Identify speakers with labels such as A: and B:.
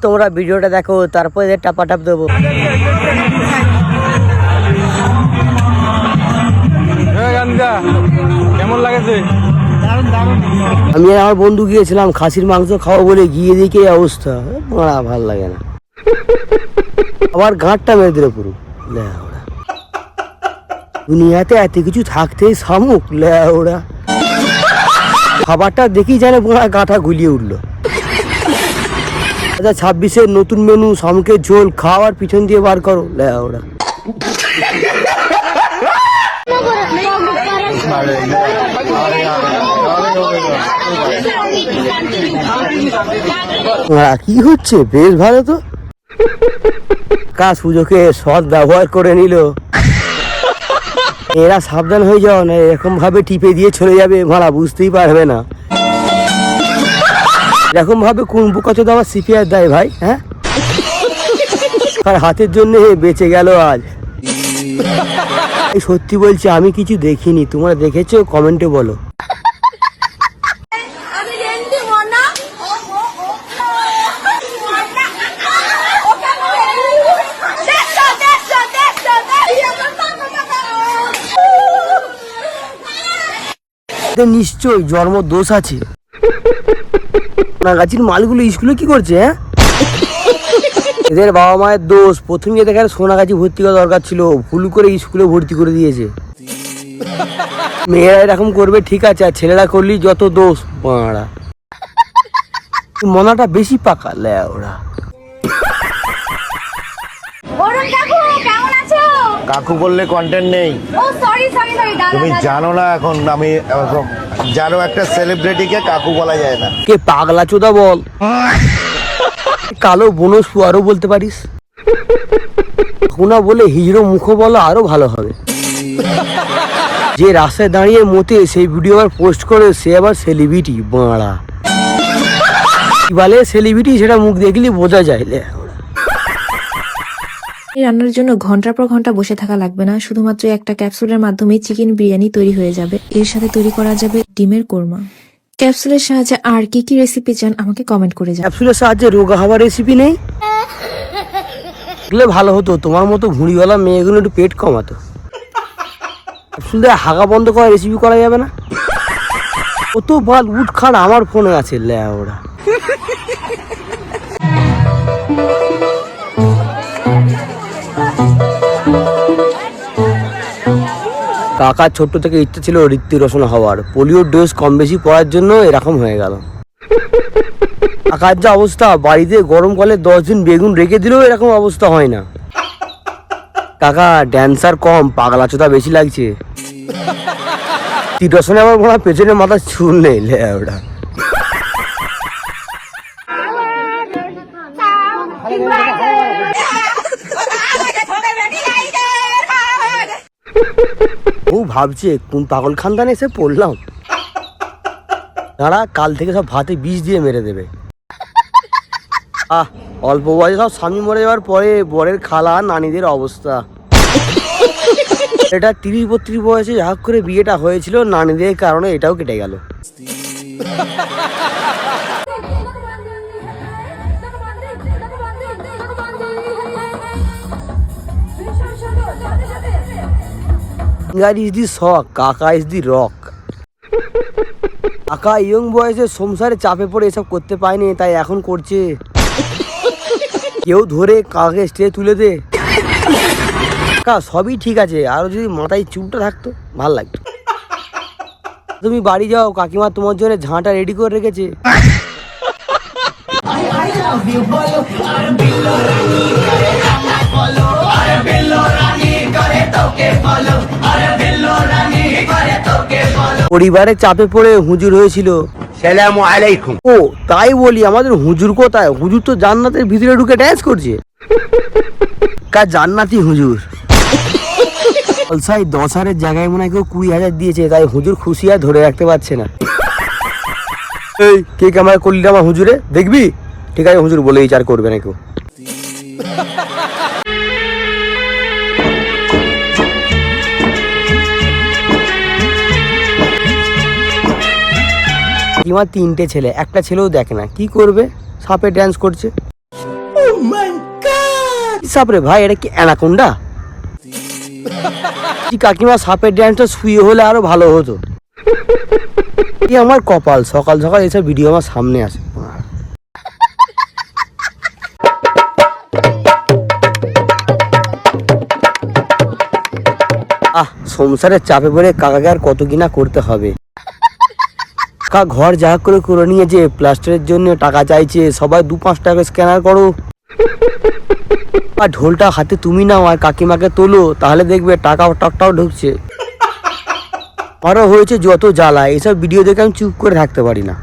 A: তোমরা ভিডিওটা দেখো, তারপরে টাপাটাপ দেবো।
B: কেমন লাগেছে?
A: আমি আর আমার বন্ধু গিয়েছিলাম খাসির মাংস খাওয়া বলে, গিয়ে দেখে অবস্থা ভাল লাগে না। আবার গাঁটটা মেরে দিল পুরো। দুনিয়াতে এত কিছু থাকতে শামুক ওরা খাবারটা দেখি জানে গাঁটা গুলিয়ে উঠলো। 2026-এর নতুন মেনু শামুকের ঝোল, খাওয়ার পিছন দিয়ে বার করো ওরা। কি হচ্ছে? বেশ ভালো তো, সুযোগে সৎ ব্যবহার করে নিল। এরা সাবধান হয়ে যাও না, এরকম ভাবে টিপে দিয়ে চলে যাবে, ভাড়া বুঝতেই পারবে না। এরকম ভাবে কোন বোকাচোদা আমার সিপিআর দেয় ভাই? হ্যাঁ, আর হাতের জন্য বেঁচে গেল আজ। সত্যি বলছি, আমি কিছু দেখিনি, তোমরা দেখেছো? কমেন্টে বলো। নিশ্চয় জন্ম দোষ আছে। গাছির মালগুলো স্কুলে কি করছে? হ্যাঁ, এদের বাবা মায়ের দোষ। প্রথমে দেখার সোনাগাছি ভর্তি করা দরকার ছিল, ভুল করে স্কুলে ভর্তি করে দিয়েছে। মেয়েরা এরকম করবে ঠিক আছে, আর ছেলেরা করলি যত দোষ। বাড়া মনাটা বেশি পাকা ওরা।
C: কাকু বললে কন্টেন্ট নেই। তুমি জানো না এখন আমি জানো একটা সেলিব্রিটিকে কাকু বলা যায় না।
A: কে পাগলা চোদা বল? কালো বনস আরো বলতে পারিস না, বলে হিজড়ো মুখ বলো আরো ভালো হবে। যে রাস্তায় দাঁড়িয়ে মতে সেই ভিডিও আবার পোস্ট করে, সে আবার সেলিব্রিটি। বাড়া কি বলে সেলিব্রিটি, সেটা মুখ দেখলি বোঝা যায়।
D: রান্নার জন্য ঘন্টার পর ঘন্টা বসে থাকা লাগবে না, শুধুমাত্র একটা ক্যাপসুলের মাধ্যমে চিকেন বিরিয়ানি তৈরি হয়ে যাবে। এর সাথে তৈরি করা যাবে ডিমের কোরমা। ক্যাপসুলের সাহায্যে আর কি কি রেসিপি চান আমাকে কমেন্ট করে যান।
A: ক্যাপসুলের সাহায্যে রোগা হওয়ার রেসিপি নেই? ভালো হতো, তোমার মতো ভুঁড়িওয়ালা মেয়েগুলো একটু পেট কমাতো। ক্যাপসুল দিয়ে হাগা বন্ধ করার রেসিপি করা যাবে না? কত বাল উঠ খাট আমার ফোনে আছে ওরা। কাকার ছোট্ট থেকে ইচ্ছা ছিল ঋত্বিক রোশন হওয়ার, পোলিওর ডোজ কম বেশি পড়ার জন্য এরকম হয়ে গেল। কাকার যা অবস্থা, বাড়িতে গরম কালে 10 দিন বেগুন রেখে দিলেও এরকম অবস্থা হয় না। কাকা ড্যান্সার কম, পাগলা চোদা বেশি লাগছে। ঋত্বিক রোশনে আমার মনে হয় পেছনে মাথা চুল নেই ওটা। ও ভাবছে কোন পাগল খানদানে এসে পড়লাম। দাঁড়া, কাল থেকে সব ভাতে বিষ দিয়ে মেরে দেবে। অল্প বয়সে সব স্বামী মরে যাওয়ার পরে বরের খালা নানিদের অবস্থা। এটা 30-32 বয়সে হাক করে বিয়েটা হয়েছিল, নানিদের কারণে এটাও কেটে গেল। is the shock, কাকা is the rock. কাকা ইয়ং বয়সে সংসারে চাপে পড়ে এসব করতে পায়নি, তাই এখন করছে। কেউ ধরে কাকে স্টেজে তুলে দে। কাকা সবই ঠিক আছে, আরো যদি মাথায় চুলটা থাকতো ভাল লাগতো। তুমি বাড়ি যাও, কাকিমা তোমার জন্য ঝাঁটা রেডি করে রেখেছে। পরিবারে চাপে পড়ে হুজুর হয়েছিল। সালামু আলাইকুম। ও তাই বলি, আমাদের হুজুর কোথায়? হুজুর তো জান্নাতের ভিতরে ঢুকে ড্যান্স করছে। কার জান্নাতি হুজুর? 10,000-এর জায়গায় মনে হয় কেউ 20,000 দিয়েছে, তাই হুজুর খুশি আর ধরে রাখতে পারছে না। এই কে ক্যামেরা করলি আমার হুজুরে দেখবি? ঠিক আছে হুজুর বলে বিচার করবে না কেউ। আমার 3টে ছেলে, একটা ছেলেও দেখে না, কি করবে? সাপে ড্যান্স করছে। সাপ রে ভাই, এটা কি অ্যানাকোন্ডা? কাকিমা সাপের ড্যান্সটা শুয়ে হলে আরো ভালো হতো। কি আমার কপাল, সকাল সকাল এসব ভিডিও আমার সামনে আসে। সংসারের চাপে পড়ে কাকাকে আর কত কিনা করতে হবে। কাকা ঘর যা করে নিয়েছে, প্লাস্টারের জন্য টাকা চাইছে, সবাই 2-5 টাকা স্ক্যানার করো। আর ঢোলটা হাতে তুমি নাও আর কাকিমাকে তোলো, তাহলে দেখবে টাকাও ঢুকছে। আরো হয়েছে যত জ্বালা, এসব ভিডিও দেখে আমি চুপ করে থাকতে পারি না।